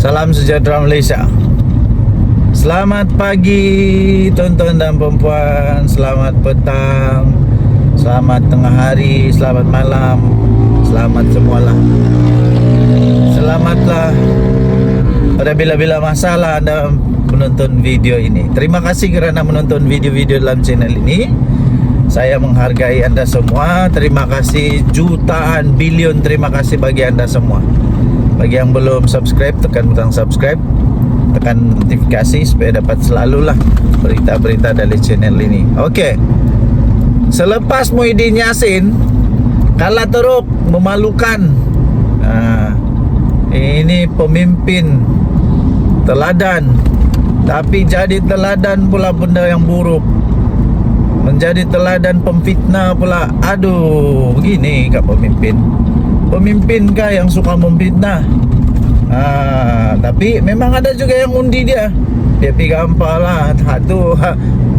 Salam sejahtera Malaysia. Selamat pagi tuan-tuan dan perempuan. Selamat petang, selamat tengah hari, selamat malam, selamat semualah. Selamatlah pada bila-bila masalah anda menonton video ini. Terima kasih kerana menonton video-video dalam channel ini. Saya menghargai anda semua. Terima kasih jutaan, bilion terima kasih bagi anda semua. Bagi yang belum subscribe, tekan butang subscribe, tekan notifikasi supaya dapat selalulah berita-berita dari channel ini. Okey. Selepas Muhyiddin Yassin kalah teruk, memalukan. Ini pemimpin teladan, tapi jadi teladan pula benda yang buruk. Menjadi teladan pemfitnah pula. Aduh, begini kah pemimpin? Pemimpin kah yang suka memfitnah? Tapi memang ada juga yang undi dia. Dia pergi gampang lah. Itu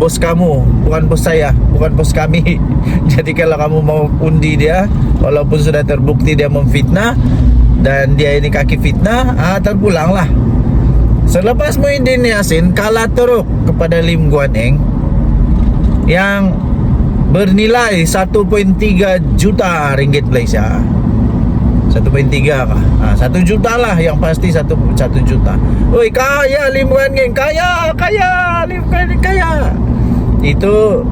bos kamu, bukan bos saya, bukan bos kami. Jadi kalau kamu mau undi dia, walaupun sudah terbukti dia memfitnah dan dia ini kaki fitnah, terpulanglah. Selepas Muhyiddin Yassin kalah teruk kepada Lim Guan Eng yang bernilai 1.3 juta ringgit Malaysia. 1.3 kah? 1 juta lah yang pasti, 1 juta. Oi, kaya Lim Guan Eng, kaya Lim Guan Eng kaya. Itu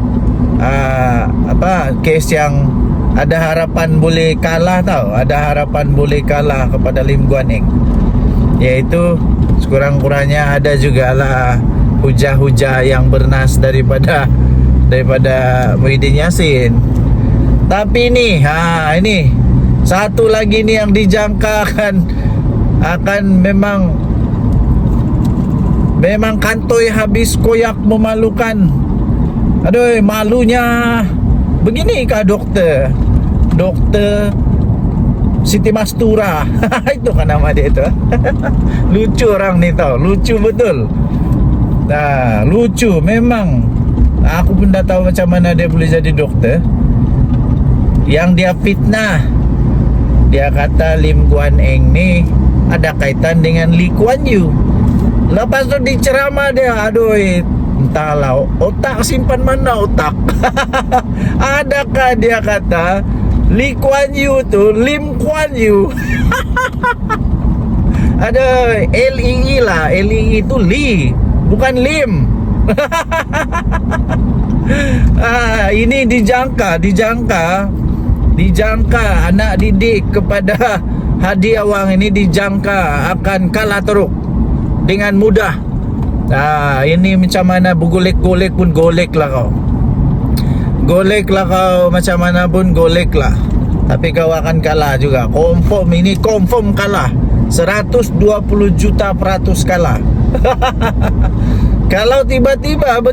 kes yang ada harapan boleh kalah tau. Ada harapan boleh kalah kepada Lim Guan Eng. Iaitu sekurang-kurangnya ada jugalah hujah-hujah yang bernas daripada Muhyiddin Yassin. Tapi ini satu lagi ni yang dijangka akan memang kantoi habis koyak memalukan. Aduh, malunya. Beginikah doktor Siti Mastura? Itu kan nama dia tu. Lucu orang ni tau, lucu betul. Lucu memang. Aku pun dah tahu macam mana dia boleh jadi doktor. Yang dia fitnah, dia kata Lim Guan Eng ni ada kaitan dengan Lee Kuan Yew. Lepas tu diceramah dia, aduh, entahlah otak simpan mana otak. Adakah dia kata Lee Kuan Yew tu Lim Kuan Yew? Ada L-I-I lah, L-I-I tu Lee, bukan Lim. Ini dijangka anak didik kepada Hadi Awang ini dijangka akan kalah teruk dengan mudah. Ini macam mana bergolek-golek pun golek lah kau. Golek lah kau, macam mana pun golek lah. Tapi kau akan kalah juga. Confirm, ini confirm kalah. 120 juta % kalah. Kalau tiba-tiba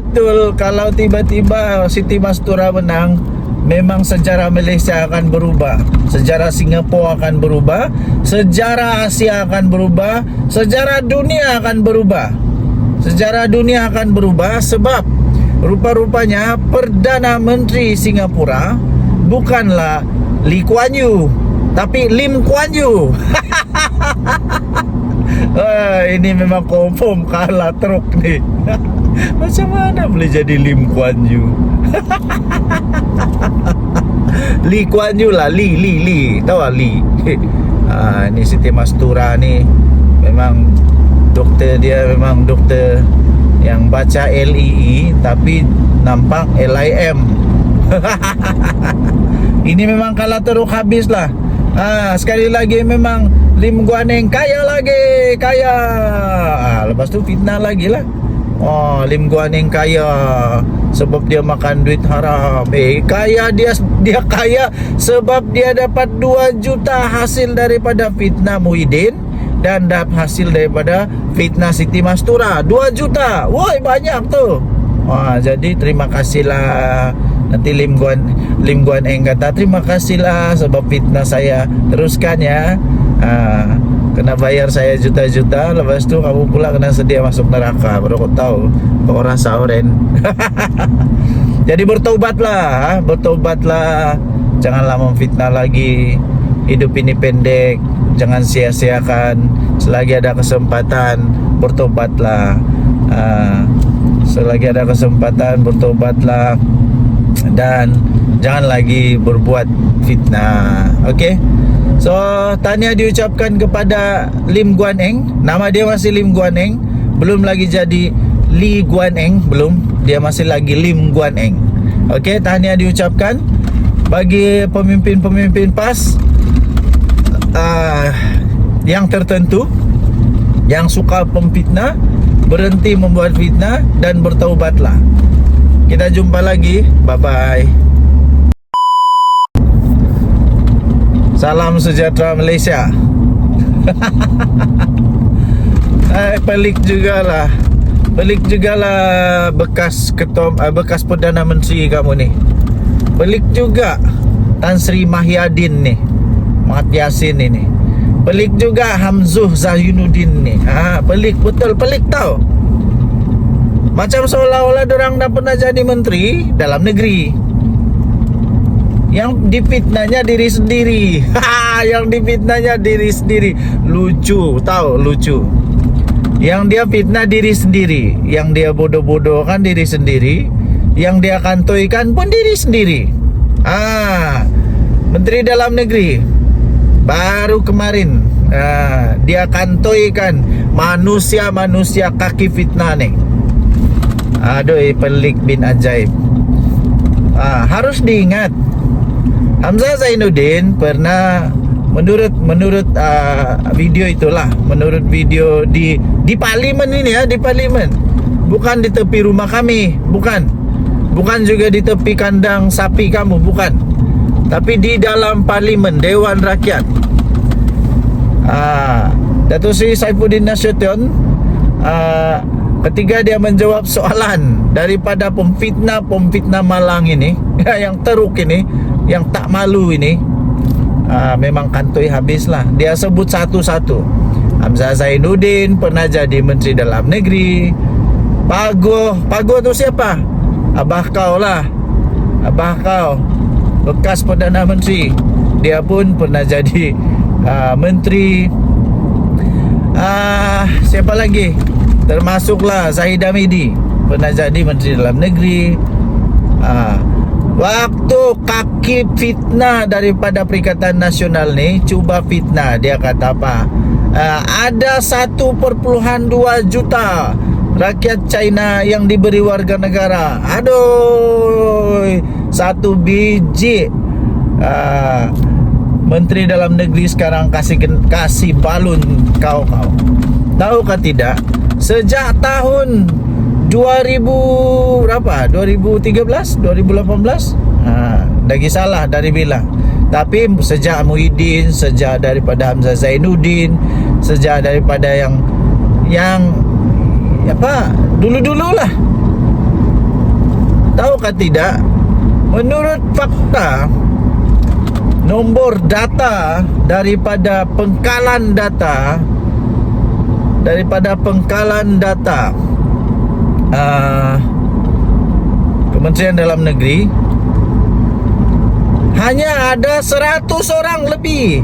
Siti Mastura menang, memang sejarah Malaysia akan berubah, sejarah Singapura akan berubah, sejarah Asia akan berubah, sejarah dunia akan berubah. Sejarah dunia akan berubah sebab rupa-rupanya Perdana Menteri Singapura bukanlah Lee Kuan Yew, tapi Lim Kuan Yew. Ini memang confirm kalah teruk ni. Macam mana boleh jadi Lim Kuan Yew? Lee Kuan Yew lah, Lee. Tahu tak Lee? Ni Siti Mastura ni memang doktor, dia memang doktor yang baca L-I-I tapi nampak L-I-M. Ini memang kalah teruk habis lah. Sekali lagi memang Lim Guan Eng kaya lagi, kaya. Lepas tu fitnah lagi lah. Lim Guan Eng kaya sebab dia makan duit haram. Kaya dia kaya sebab dia dapat 2 juta hasil daripada fitnah Muhyiddin dan dapat hasil daripada fitnah Siti Mastura. 2 juta. Woi, banyak tu. Jadi terima kasihlah. Nanti Lim Guan Eng kata terima kasihlah sebab fitnah saya. Teruskan ya. Kena bayar saya juta-juta. Lepas tu kamu pula kena sedia masuk neraka. Baru kau tahu kau rasa oren. Jadi bertobatlah. Janganlah memfitnah lagi. Hidup ini pendek. Jangan sia-siakan. selagi ada kesempatan bertobatlah. Selagi ada kesempatan bertobatlah dan jangan lagi berbuat fitnah. Okey. So, tahniah diucapkan kepada Lim Guan Eng. Nama dia masih Lim Guan Eng, belum lagi jadi Lee Guan Eng, belum. Dia masih lagi Lim Guan Eng. Okey, tahniah diucapkan bagi pemimpin-pemimpin PAS yang tertentu yang suka pemfitnah, berhenti membuat fitnah dan bertaubatlah. Kita jumpa lagi. Bye-bye. Salam sejahtera Malaysia. Pelik jugalah bekas bekas Perdana Menteri kamu ni. Pelik juga Tan Sri Mahyadin ni, Mat Yassin ini. Pelik juga Hamzuh Zahinuddin ni. Pelik, betul pelik tau. Macam seolah-olah dorang dah pernah jadi menteri dalam negeri. Yang difitnahnya diri sendiri. Yang difitnahnya diri sendiri. Lucu, tahu lucu. Yang dia fitnah diri sendiri, yang dia bodoh-bodohkan diri sendiri, yang dia kantoikan pun diri sendiri. Menteri Dalam Negeri baru kemarin dia kantoikan manusia-manusia kaki fitnah ni. Aduh, pelik bin ajaib. Harus diingat, Hamzah Zainuddin pernah menurut video itulah, menurut video di parlimen ini ya, di parlimen, bukan di tepi rumah kami, bukan juga di tepi kandang sapi kamu, bukan, tapi di dalam parlimen Dewan Rakyat. Datuk Seri Saifuddin Nasution, ketika dia menjawab soalan daripada pemfitnah malang ini, yang teruk ini, yang tak malu ini, memang kantoi habislah. Dia sebut satu-satu. Hamzah Zainuddin pernah jadi Menteri Dalam Negeri. Pago tu siapa? Abah kau lah. Abah kau, bekas Perdana Menteri. Dia pun pernah jadi Menteri. Siapa lagi? Termasuklah Zahid Hamidi, pernah jadi Menteri Dalam Negeri. Waktu kaki fitnah daripada Perikatan Nasional ni, cuba fitnah, dia kata apa? Ada 1.2 juta rakyat China yang diberi warga negara. Aduh, satu biji Menteri Dalam Negeri sekarang kasih balun kau. Tahukah tidak? Sejak tahun 2000 berapa? 2013, 2018? Dah kisahlah dari bila. Tapi sejak Muhyiddin, sejak daripada Hamzah Zainuddin, sejak daripada yang apa? Dulu-dululah. Tahukah tidak? Menurut fakta, nombor data daripada pengkalan data Kementerian Dalam Negeri, hanya ada 100 orang lebih.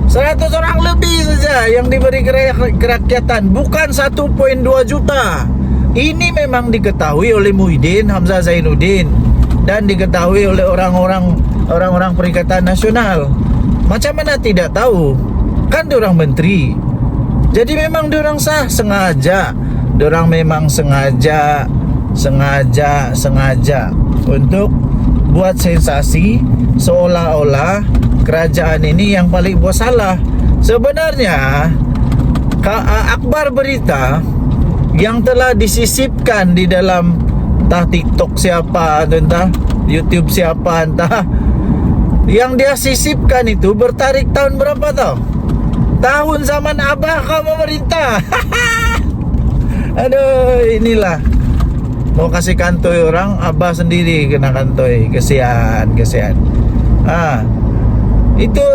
100 orang lebih saja yang diberi kerakyatan, bukan 1.2 juta. Ini memang diketahui oleh Muhyiddin, Hamzah Zainuddin, dan diketahui oleh orang-orang Perikatan Nasional. Macam mana tidak tahu? Kan diorang menteri. Jadi memang diorang sengaja. Diorang memang sengaja untuk buat sensasi seolah-olah kerajaan ini yang paling buat salah. Sebenarnya akhbar berita yang telah disisipkan di dalam entah TikTok siapa, entah YouTube siapa, entah, yang dia sisipkan itu bertarik tahun berapa tau? Tahun zaman abah kau memerintah. Aduh, inilah mau kasih kantoi orang, abah sendiri kena kantoi. Kesian. Itu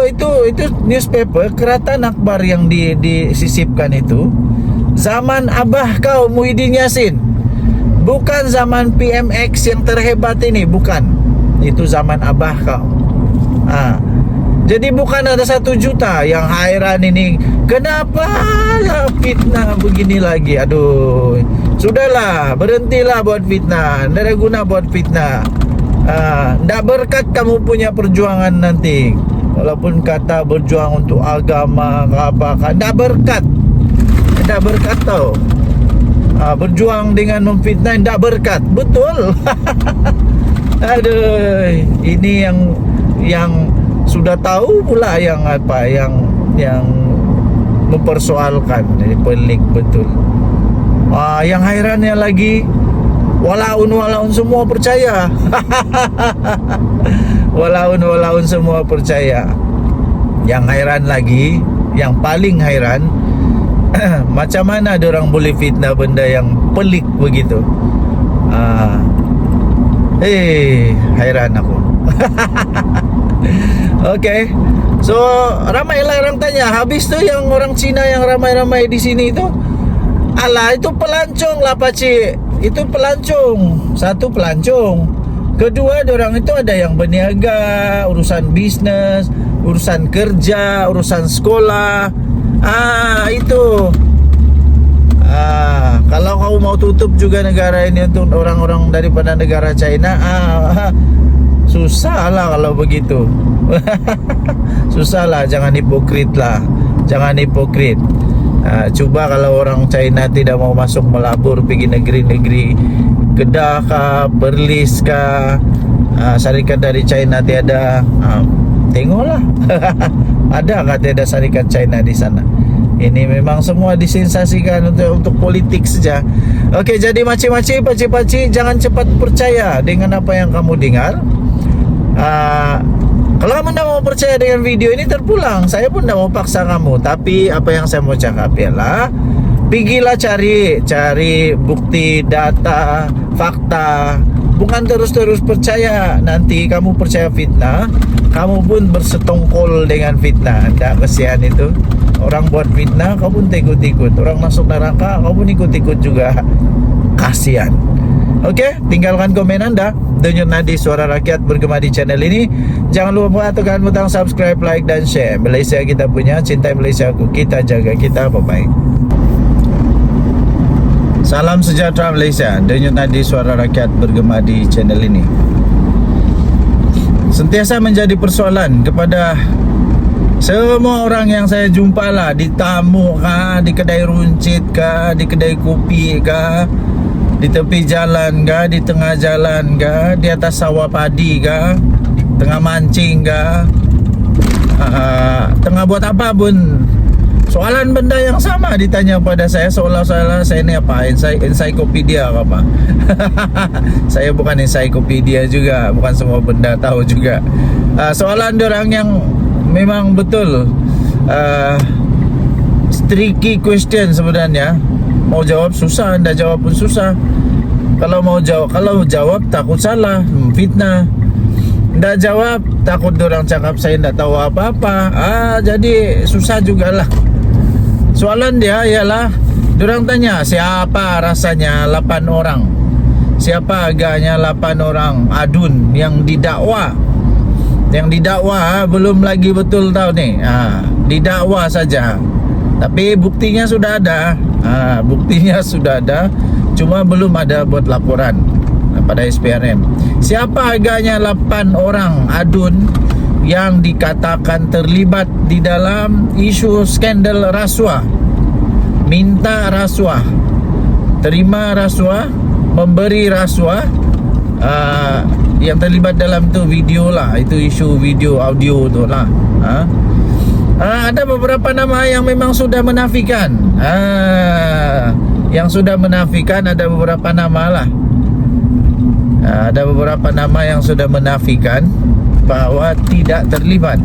newspaper Keratan Akhbar yang disisipkan itu zaman abah kau Muhyiddin Yassin, bukan zaman PMX yang terhebat ini, bukan. Itu zaman abah kau. Jadi bukan ada 1 juta. Yang hairan ini, kenapa lah fitnah begini lagi? Aduh, sudahlah, berhentilah buat fitnah. Tidak ada guna buat fitnah. Tidak berkat kamu punya perjuangan nanti. Walaupun kata berjuang untuk agama apa, tidak berkat. Tidak berkat tau. Berjuang dengan memfitnah tidak berkat. Betul. Aduh, ini yang sudah tahu pula yang apa, yang mempersoalkan. Ini pelik betul. Yang hairannya lagi, walaun semua percaya. Walaun semua percaya. Yang hairan lagi, yang paling hairan, macam mana ada orang boleh fitnah benda yang pelik begitu. Hairan aku. Okay. So ramailah orang tanya, habis tu yang orang Cina yang ramai-ramai di sini itu, alah itu pelancong lah pakcik. Itu pelancong. Satu pelancong. Kedua, orang itu ada yang berniaga, urusan bisnes, urusan kerja, urusan sekolah. Itu. Kalau kau mau tutup juga negara ini untuk orang-orang daripada negara China, susah lah kalau begitu. Susah lah, jangan hipokrit lah. Jangan hipokrit. Cuba kalau orang China tidak mau masuk melabur pergi negeri-negeri Kedah kah, Perlis kah, syarikat dari China tiada, tengoklah. Ada kah tiada syarikat China di sana? Ini memang semua disensasikan untuk politik saja. Okey, jadi makcik-makcik, pakcik-pakcik, jangan cepat percaya dengan apa yang kamu dengar. Kalau kamu tidak mau percaya dengan video ini, terpulang. Saya pun tidak mau paksa kamu. Tapi apa yang saya mau cakap ialah, pergilah cari bukti, data, fakta. Bukan terus-terus percaya. Nanti kamu percaya fitnah, kamu pun bersetongkol dengan fitnah. Tidak, kesian itu. Orang buat fitnah, kau pun ikut-ikut. Orang masuk neraka, kau pun ikut-ikut juga. Kasihan. Okey, tinggalkan komen anda. Denyut nadi suara rakyat bergema di channel ini. Jangan lupa tekan butang subscribe, like dan share. Malaysia kita punya, cintai Malaysia kita jaga kita. Bye-bye. Salam sejahtera Malaysia. Denyut nadi suara rakyat bergema di channel ini. Sentiasa menjadi persoalan kepada semua orang yang saya jumpa lah, di tamu kah, di kedai runcit kah, di kedai kopi kah, di tepi jalan kah, di tengah jalan kah, di atas sawah padi kah, tengah mancing kah, tengah buat apa pun, soalan benda yang sama ditanya pada saya, seolah-olah saya ni apa, ensiklopedia ke apa. Saya bukan ensiklopedia juga, bukan semua benda tahu juga. Soalan orang yang memang betul tricky question sebenarnya. Mau jawab susah, anda jawab pun susah. Kalau jawab takut salah, fitnah. Ndak jawab takut orang cakap saya ndak tahu apa-apa. Jadi susah jugalah. Soalan dia ialah, orang tanya siapa rasanya 8 orang, siapa agaknya 8 orang adun yang didakwa. Yang didakwa belum lagi betul tahu ni. Didakwa saja. Tapi buktinya sudah ada. Buktinya sudah ada, cuma belum ada buat laporan pada SPRM. Siapa agaknya 8 orang adun yang dikatakan terlibat di dalam isu skandal rasuah, minta rasuah, terima rasuah, memberi rasuah. Yang terlibat dalam tu video lah, itu isu video audio tu lah. Ada beberapa nama yang memang sudah menafikan. Yang sudah menafikan ada beberapa nama lah. Ada beberapa nama yang sudah menafikan bahwa tidak terlibat.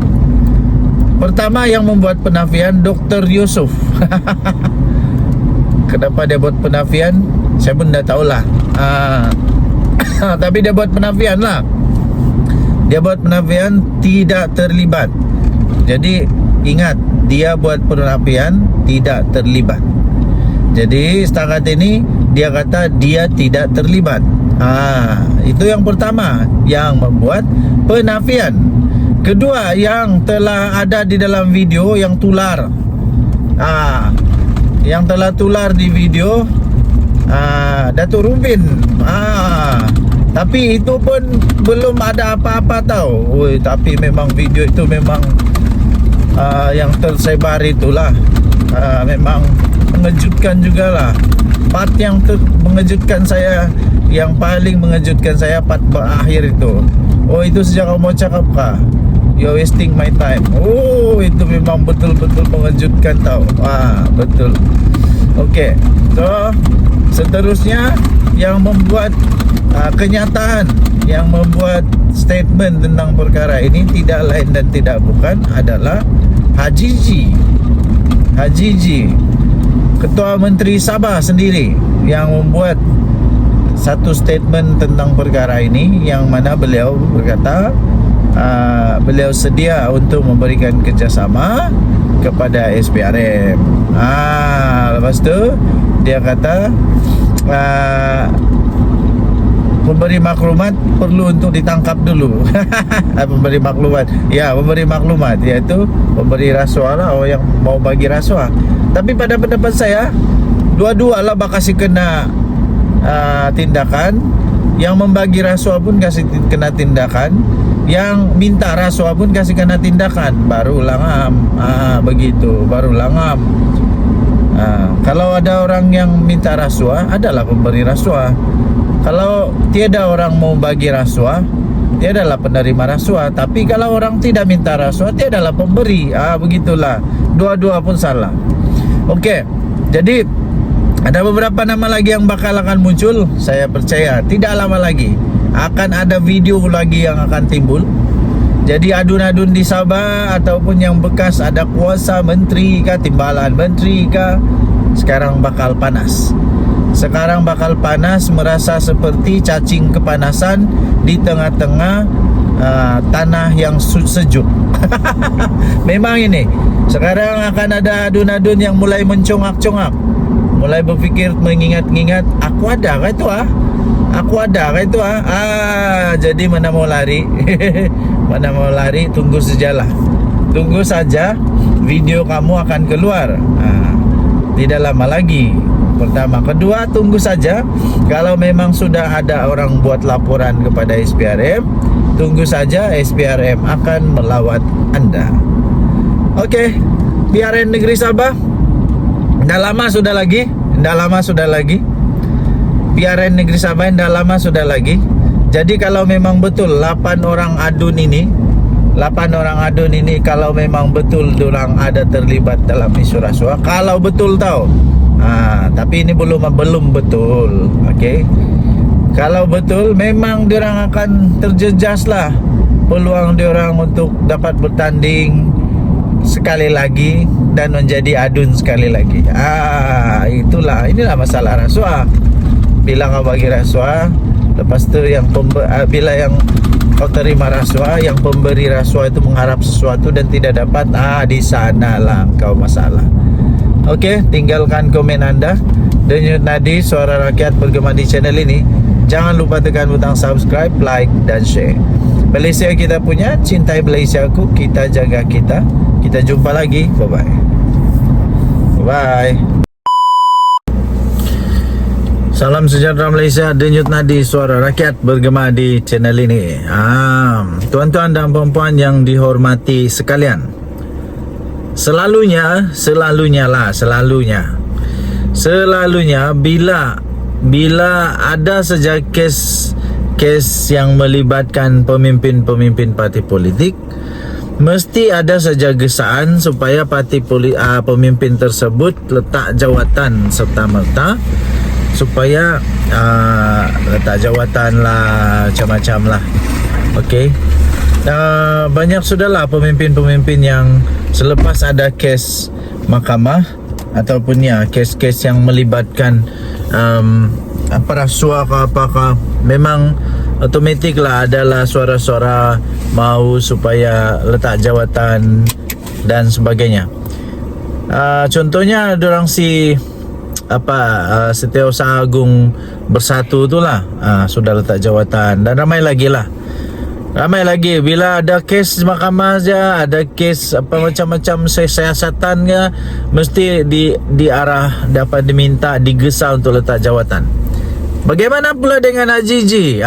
Pertama yang membuat penafian, Dr. Yusuf. Kenapa dia buat penafian? Saya pun dah tahulah. Tapi dia buat penafian lah. Dia buat penafian tidak terlibat. Jadi ingat, dia buat penafian tidak terlibat. Jadi setakat ini dia kata dia tidak terlibat. Itu yang pertama yang membuat penafian. Kedua, yang telah ada di dalam video yang tular. Yang telah tular di video Datuk Rubin. Tapi itu pun belum ada apa-apa tau. Tapi memang video itu memang yang tersebar itulah memang mengejutkan jugalah. Part yang mengejutkan saya, yang paling mengejutkan saya part berakhir itu. Itu sejak kamu mau cakap kah? You're wasting my time. Itu memang betul-betul mengejutkan tau. Betul. Okey. So seterusnya yang membuat kenyataan, yang membuat statement tentang perkara ini tidak lain dan tidak bukan adalah Haji G, Ketua Menteri Sabah sendiri, yang membuat satu statement tentang perkara ini, yang mana beliau berkata beliau sedia untuk memberikan kerjasama kepada SPRM. Lepas tu dia kata pemberi maklumat perlu untuk ditangkap dulu. Pemberi maklumat, iaitu pemberi rasuah lah, orang yang mau bagi rasuah. Tapi pada pendapat saya, dua-dua lah bakal kena tindakan. Yang membagi rasuah pun kasih kena tindakan, yang minta rasuah pun kasih kena tindakan. Barulah ngam. Begitu, barulah ngam. Kalau ada orang yang minta rasuah, adalah pemberi rasuah. Kalau tiada orang mau bagi rasuah, tiadalah penerima rasuah. Tapi kalau orang tidak minta rasuah, tiadalah pemberi. Begitulah. Dua-dua pun salah. Okey. Jadi ada beberapa nama lagi yang bakal akan muncul. Saya percaya tidak lama lagi akan ada video lagi yang akan timbul. Jadi adun-adun di Sabah ataupun yang bekas ada kuasa menteri kah, timbalan menteri kah, sekarang bakal panas. Sekarang bakal panas, merasa seperti cacing kepanasan di tengah-tengah tanah yang sejuk. Memang ini sekarang akan ada adun-adun yang mulai mencongak-congak, mulai berfikir, mengingat-ingat, aku ada kah itu aku ada kah itu jadi mana mau lari. Mana mau lari, tunggu sajalah. Tunggu saja video kamu akan keluar. Tidak lama lagi. Pertama, kedua, tunggu saja. Kalau memang sudah ada orang buat laporan kepada SPRM, tunggu saja SPRM akan melawat anda. Okey, PRN Negeri Sabah dah lama sudah lagi. PRN Negeri Sabah dah lama sudah lagi. Jadi kalau memang betul 8 orang adun ini kalau memang betul diorang ada terlibat dalam isu rasuah, kalau betul tahu. Tapi ini belum betul. Okey. Kalau betul memang diorang akan terjejas lah peluang diorang untuk dapat bertanding sekali lagi dan menjadi adun sekali lagi. Inilah masalah rasuah. Bila kau bagi rasuah, lepas tu yang bila yang kau terima rasuah, yang pemberi rasuah itu mengharap sesuatu dan tidak dapat, di sanalah kau masalah. Okey, tinggalkan komen anda. Denyut nadi suara rakyat bergema di channel ini. Jangan lupa tekan butang subscribe, like dan share. Malaysia kita punya, cintai Malaysia aku, kita jaga kita. Kita jumpa lagi. Bye bye. Salam sejahtera Malaysia. Denyut nadi suara rakyat bergema di channel ini. Tuan-tuan dan puan-puan yang dihormati sekalian, Selalunya bila ada saja kes yang melibatkan pemimpin parti politik, mesti ada saja gesaan supaya pemimpin tersebut letak jawatan serta-merta, supaya letak jawatan lah, macam-macam lah. Okey. Banyak sudahlah pemimpin-pemimpin yang selepas ada kes mahkamah ataupun kes-kes yang melibatkan rasuah ke apakah, memang automatik lah adalah suara-suara mau supaya letak jawatan dan sebagainya. Contohnya dorang Setiausaha Agung Bersatu itulah sudah letak jawatan, dan ramai lagi lah. Ramai lagi bila ada kes mahkamah saja, ada kes apa macam-macam siasatan ke, mesti diarah dapat diminta digesa untuk letak jawatan. Bagaimana pula dengan Haji Ji?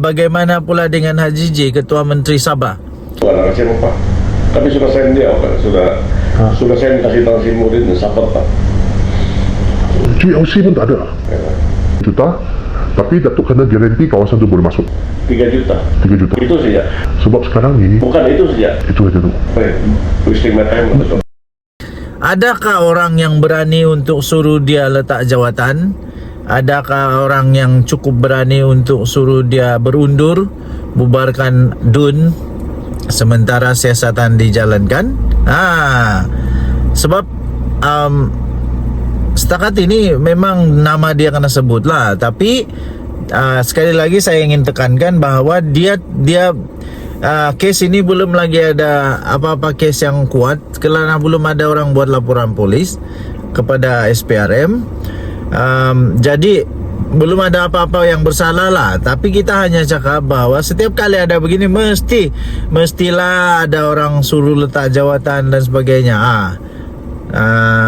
Bagaimana pula dengan Haji Ji, Ketua Menteri Sabah? Sudah kasih apa? Tapi sudah saya dia apa? Sudah saya kasih tahu si murid dan sabar tak. GOC pun tak ada. Juta. Tapi Datuk kena garanti kawasan tu boleh masuk 3 juta. 3 juta. Itu saja. Sebab sekarang ni Bukan itu saja. itu aja tu. Wasting my time betul. Adakah orang yang berani untuk suruh dia letak jawatan? Adakah orang yang cukup berani untuk suruh dia berundur, bubarkan DUN sementara siasatan dijalankan? Sebab setakat ini memang nama dia kena sebut lah. Tapi sekali lagi saya ingin tekankan bahawa dia kes ini belum lagi ada apa-apa kes yang kuat, kerana belum ada orang buat laporan polis kepada SPRM. Jadi belum ada apa-apa yang bersalah lah. Tapi kita hanya cakap bahawa setiap kali ada begini mestilah ada orang suruh letak jawatan dan sebagainya.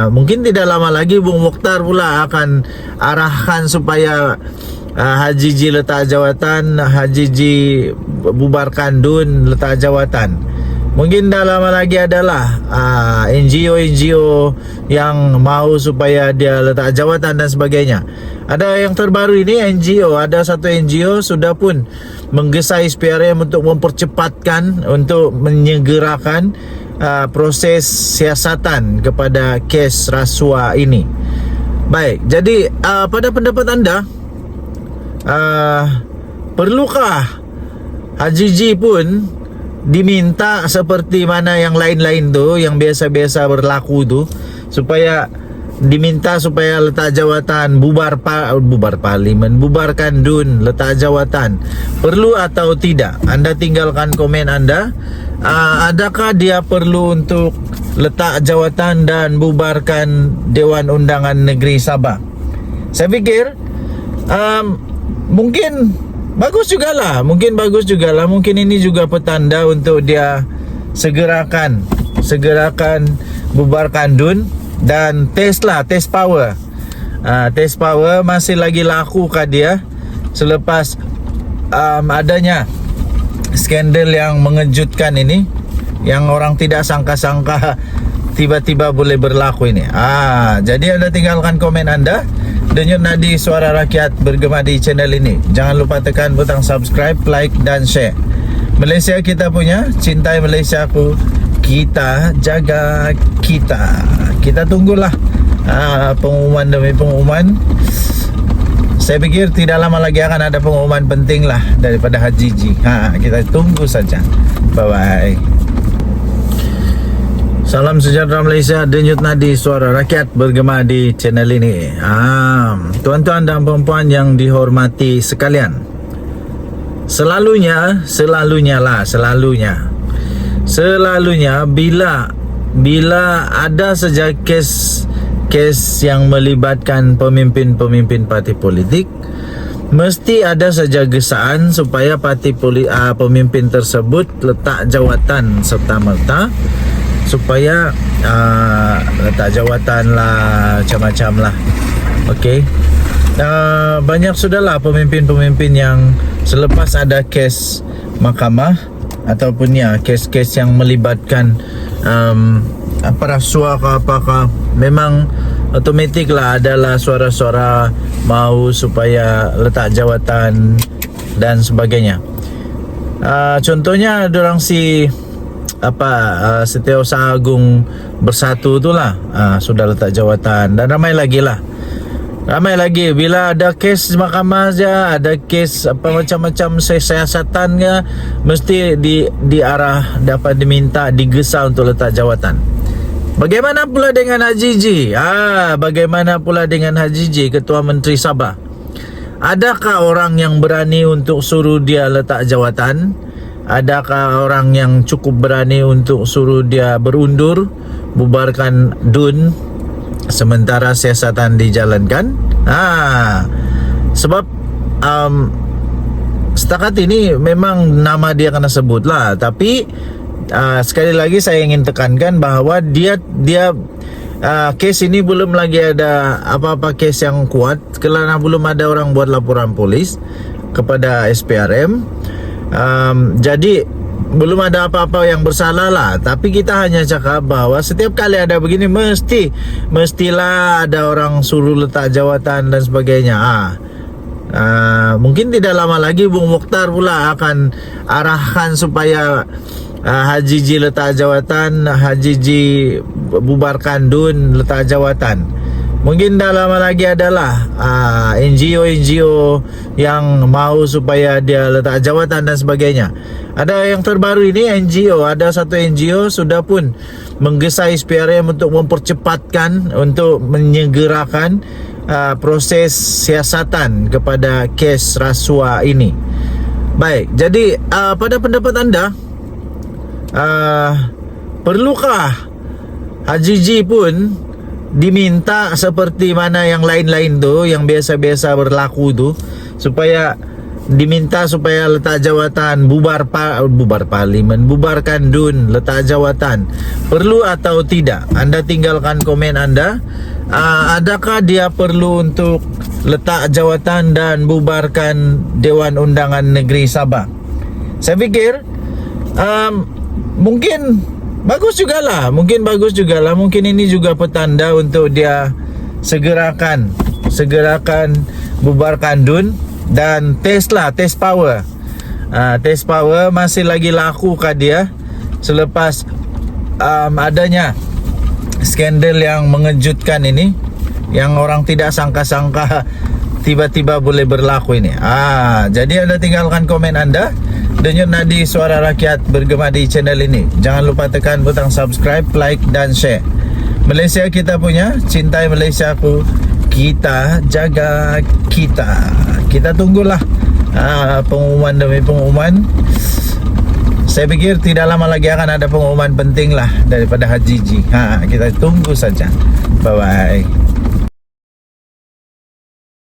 Mungkin tidak lama lagi Bung Mokhtar pula akan arahkan supaya Haji Ji letak jawatan, Haji Ji bubarkan DUN letak jawatan. Mungkin dah lama lagi adalah NGO yang mau supaya dia letak jawatan dan sebagainya. Ada yang terbaru ini NGO, ada satu NGO sudah pun menggesa SPRM untuk mempercepatkan, untuk menyegerakan proses siasatan kepada kes rasuah ini. Baik, jadi pada pendapat anda, perlukah Haji Ji pun diminta seperti mana yang lain-lain tu, yang biasa-biasa berlaku tu, supaya diminta supaya letak jawatan, bubar parlimen, bubarkan DUN, letak jawatan? Perlu atau tidak? Anda tinggalkan komen anda. Adakah dia perlu untuk letak jawatan dan bubarkan Dewan Undangan Negeri Sabah? Saya fikir mungkin bagus jugalah. Mungkin ini juga petanda untuk dia segerakan bubarkan DUN dan test power. Test power masih lagi laku kah dia selepas adanya skandal yang mengejutkan ini, yang orang tidak sangka-sangka tiba-tiba boleh berlaku ini. Jadi anda tinggalkan komen anda. Denyut nadi suara rakyat bergema di channel ini. Jangan lupa tekan butang subscribe, like dan share. Malaysia kita punya, cintai Malaysiaku, kita jaga kita. Kita tunggulah pengumuman demi pengumuman. Saya fikir tidak lama lagi akan ada pengumuman penting lah daripada Haji Ji. Kita tunggu saja. Bye-bye. Salam sejahtera Malaysia, denyut nadi suara rakyat bergema di channel ini. Tuan-tuan dan puan-puan yang dihormati sekalian, selalunya bila ada saja kes yang melibatkan pemimpin parti politik, mesti ada saja gesaan supaya pemimpin tersebut letak jawatan serta-merta, supaya letak jawatan lah, macam-macam lah. Okey, banyak sudahlah pemimpin-pemimpin yang selepas ada kes mahkamah ataupun kes-kes yang melibatkan rasuah ke apakah, memang otomatik lah adalah suara-suara mau supaya letak jawatan dan sebagainya. Contohnya dorang Setiausaha Agung Bersatu tu lah, sudah letak jawatan, dan ramai lagi bila ada kes mahkamah saja, ada kes apa macam-macam siasatan ke, mesti diarah dapat diminta digesa untuk letak jawatan. Bagaimana pula dengan Haji Ji? Bagaimana pula dengan Haji Ji, Ketua Menteri Sabah? Adakah orang yang berani untuk suruh dia letak jawatan? Adakah orang yang cukup berani untuk suruh dia berundur, bubarkan DUN sementara siasatan dijalankan? Sebab setakat ini memang nama dia kena sebut lah. Tapi sekali lagi saya ingin tekankan bahwa dia case ini belum lagi ada apa-apa case yang kuat kerana belum ada orang buat laporan polis kepada SPRM. Jadi belum ada apa-apa yang bersalah lah. Tapi kita hanya cakap bahwa setiap kali ada begini mestilah ada orang suruh letak jawatan dan sebagainya. Mungkin tidak lama lagi Bung Mokhtar pula akan arahkan supaya Haji Ji letak jawatan, Haji Ji bubarkan DUN letak jawatan. Mungkin dah lama lagi adalah NGO yang mau supaya dia letak jawatan dan sebagainya. Ada yang terbaru ini NGO, ada satu NGO sudah pun menggesa SPRM untuk mempercepatkan, untuk menyegerakan proses siasatan kepada kes rasuah ini. Baik, jadi pada pendapat anda, perlukah Haji Ji pun diminta seperti mana yang lain-lain tu, yang biasa-biasa berlaku tu, supaya diminta supaya letak jawatan, bubar parlimen, bubarkan DUN, letak jawatan? Perlu atau tidak? Anda tinggalkan komen anda. Adakah dia perlu untuk letak jawatan dan bubarkan Dewan Undangan Negeri Sabah? Saya fikir mungkin bagus jugalah. Mungkin ini juga petanda untuk dia segerakan bubarkan DUN dan test power. Test power masih lagi laku kah dia selepas adanya skandal yang mengejutkan ini, yang orang tidak sangka-sangka tiba-tiba boleh berlaku ini. Jadi anda tinggalkan komen anda. Denyut nadi suara rakyat bergema di channel ini. Jangan lupa tekan butang subscribe, like dan share. Malaysia kita punya, cintai Malaysiaku, kita jaga kita. Kita tunggulah pengumuman demi pengumuman. Saya pikir tidak lama lagi akan ada pengumuman penting lah daripada Haji Ji. Kita tunggu saja. Bye bye.